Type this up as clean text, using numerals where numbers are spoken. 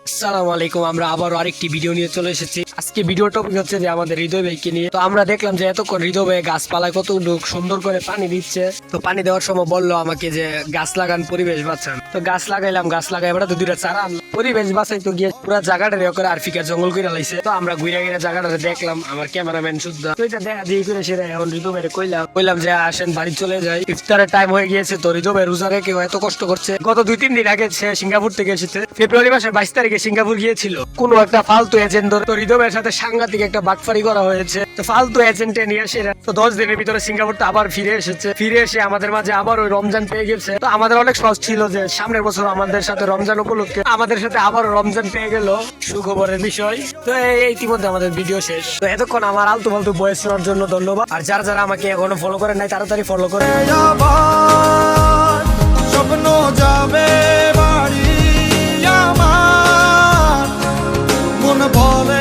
আসসালামু আলাইকুম। আমরা আবারও আরেকটি ভিডিও নিয়ে চলে এসেছি। আজকে ভিডিও টপিক হচ্ছে যে আমাদের হৃদয় ভাইকে নিয়ে। তো আমরা দেখলাম যে এতক্ষণ হৃদয় ভাই গাছপালায় কত সুন্দর করে পানি দিচ্ছে। তো পানি দেওয়ার সময় বললো আমাকে যে গাছ লাগান, পরিবেশ বাঁচান। তো গাছ লাগাইলাম, গাছ লাগাই এবার তো দুইটা চারা আনলাম। পরিবেশ বাঁচাই তো গিয়ে পুরো জায়গাটা করে আরফিকা জঙ্গল করে লাইছে। তো আমরা ঘুরে ঘুরে জায়গাটা দেখলাম, আমার ক্যামেরাম্যান শুদ্ধ। তো এটা দেখা দিয়ে করে সেটা এখন হৃদয় ভাইরে কইলাম যে আসেন বাড়ি চলে যাই, ইফতারের টাইম হয়ে গিয়েছে। তো হৃদয় ভাই রোজা রেখে এত কষ্ট করছে। গত 2-3 দিন আগে সে সিঙ্গাপুর থেকে এসেছে। ফেব্রুয়ারি মাসের 22 তারিখে সিঙ্গাপুর গিয়েছিল কোন একটা ফালতু এজেন্ট ধরে। তো হৃদয়ের সাথে সাংঘাতিক একটা বাটফারি করা হয়েছে। তো ফালতু এজেন্টে নিয়ে এসে তো 10 দিনের ভিতরে সিঙ্গাপুরটা আবার ফিরে এসেছে। ফিরে এসে আমাদের মাঝে আবার ওই রমজান পেয়ে গেছে। তো আমাদের অনেক সহজ ছিল যে সামনের বছর আমাদের সাথে রমজান উপলক্ষে আমাদের সাথে আবার রমজান পেয়ে গেল, সুখবরের বিষয়। তো ইতিমধ্যে আমাদের ভিডিও শেষ। তো এতক্ষণ আমার আলতু ফালতু বয়স শোনার জন্য ধন্যবাদ। আর যারা যারা আমাকে এখনো ফলো করেন নাই তাড়াতাড়ি ফলো করে স্বপ্ন যাবে বাড়ি আমার মন বলে